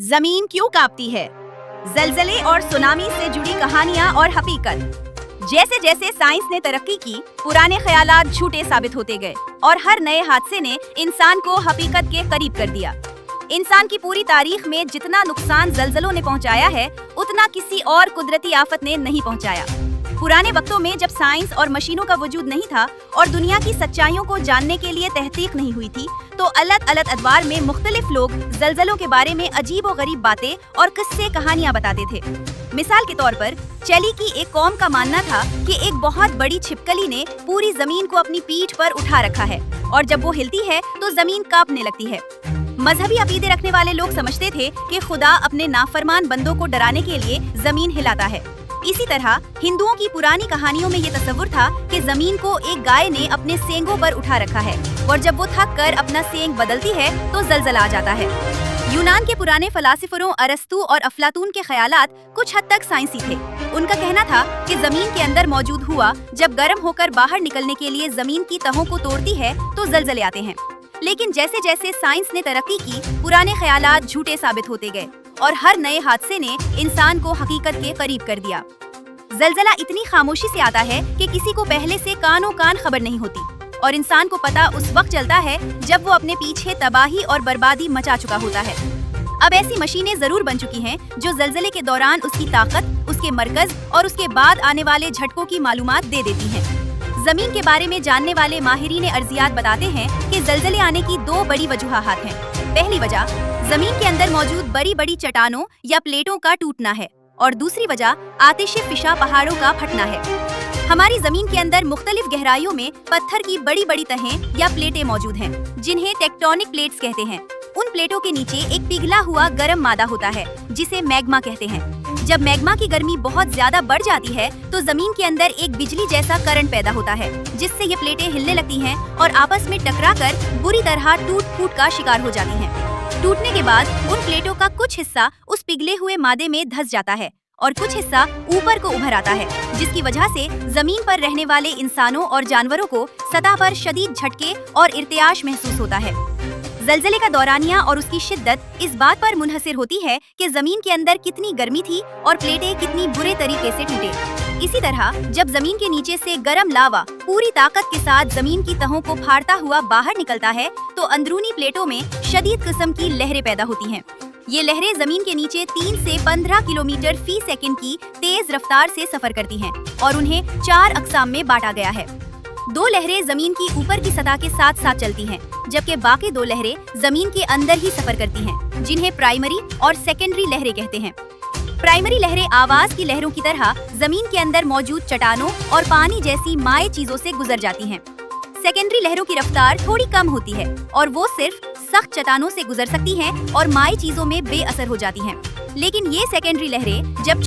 जमीन क्यों कांपती है? जलजले और सुनामी से जुड़ी कहानियां और हकीकत। जैसे जैसे साइंस ने तरक्की की, पुराने ख्यालात झूठे साबित होते गए और हर नए हादसे ने इंसान को हकीकत के करीब कर दिया। इंसान की पूरी तारीख में जितना नुकसान जलजलों ने पहुंचाया है, उतना किसी और कुदरती आफत ने नहीं पहुंचाया। पुराने वक्तों में जब साइंस और मशीनों का वजूद नहीं था और दुनिया की सच्चाइयों को जानने के लिए तहकीक नहीं हुई थी, तो अलग अलग अदवार में मुख्तलिफ लोग जलजलों के बारे में अजीब और गरीब बातें और किस्से कहानियां बताते थे। मिसाल के तौर पर चिली की एक कौम का मानना था कि एक बहुत बड़ी छिपकली ने पूरी जमीन को अपनी पीठ पर उठा रखा है और जब वो हिलती है तो जमीन कांपने लगती है। मजहबी अकीदे रखने वाले लोग समझते थे कि खुदा अपने नाफरमान बंदों को डराने के लिए जमीन हिलाता है। इसी तरह हिंदुओं की पुरानी कहानियों में ये तस्वुर था कि जमीन को एक गाय ने अपने सींगों पर उठा रखा है और जब वो थक कर अपना सींग बदलती है तो जलजला आ जाता है। यूनान के पुराने फलासिफरों अरस्तु और अफलातून के ख्यालात कुछ हद तक साइंसी थे। उनका कहना था कि जमीन के अंदर मौजूद हुआ जब गर्म होकर बाहर निकलने के लिए जमीन की तहों को तोड़ती है तो जलजले आते हैं। लेकिन जैसे जैसे साइंस ने तरक्की की, पुराने ख्यालात झूठे साबित होते गए और हर नए हादसे ने इंसान को हकीकत के करीब कर दिया। जलजला इतनी खामोशी से आता है कि किसी को पहले से कानों कान खबर नहीं होती और इंसान को पता उस वक्त चलता है जब वो अपने पीछे तबाही और बर्बादी मचा चुका होता है। अब ऐसी मशीनें जरूर बन चुकी हैं जो जलजले के दौरान उसकी ताकत, उसके मरकज और उसके बाद आने वाले झटकों की मालूमात दे देती हैं। जमीन के बारे में जानने वाले माहिरीन अर्जियात बताते हैं कि जलजले आने की दो बड़ी वजूहात हैं। पहली वजह जमीन के अंदर मौजूद बड़ी बड़ी चट्टानों या प्लेटों का टूटना है और दूसरी वजह आतिश फिशा पहाड़ों का फटना है। हमारी जमीन के अंदर मुख्तलिफ गहराइयों में पत्थर की बड़ी बड़ी तहें या प्लेटें मौजूद हैं, जिन्हें टेक्टोनिक प्लेट्स कहते हैं। उन प्लेटों के नीचे एक पिघला हुआ गर्म मादा होता है जिसे मैग्मा कहते हैं। जब मैग्मा की गर्मी बहुत ज्यादा बढ़ जाती है तो जमीन के अंदर एक बिजली जैसा करंट पैदा होता है, जिससे ये प्लेटें हिलने लगती हैं और आपस में टकराकर बुरी तरह टूट फूट का शिकार हो जाती हैं। टूटने के बाद उन प्लेटों का कुछ हिस्सा उस पिघले हुए मादे में धंस जाता है और कुछ हिस्सा ऊपर को उभर आता है, जिसकी वजह से जमीन पर रहने वाले इंसानों और जानवरों को सतह पर शदीद झटके और इर्तियाश महसूस होता है। जलजले का दौरानिया और उसकी शिद्दत इस बात पर मुनहसिर होती है कि जमीन के अंदर कितनी गर्मी थी और प्लेटें कितनी बुरे तरीके से टूटे। इसी तरह जब जमीन के नीचे से गर्म लावा पूरी ताकत के साथ जमीन की तहों को फाड़ता हुआ बाहर निकलता है तो अंदरूनी प्लेटों में शदीद किस्म की लहरें पैदा होती हैं। ये लहरें जमीन के नीचे 3 से 15 किलोमीटर फी सेकंड की तेज रफ्तार से सफर करती हैं और उन्हें 4 अक़साम में बांटा गया है। 2 लहरें जमीन की ऊपर की सतह के साथ साथ चलती हैं, जबकि बाकी 2 लहरें जमीन के अंदर ही सफर करती हैं, जिन्हें प्राइमरी और सेकेंडरी लहरें कहते हैं। प्राइमरी लहरें आवाज की लहरों की तरह जमीन के अंदर मौजूद चट्टानों और पानी जैसी माए चीजों से गुजर जाती हैं। सेकेंडरी लहरों की रफ्तार थोड़ी कम होती है और वो सिर्फ सख्त चट्टानों से गुजर सकती हैं और माए चीजों में बेअसर हो जाती हैं। लेकिन ये सेकेंडरी लहरें जब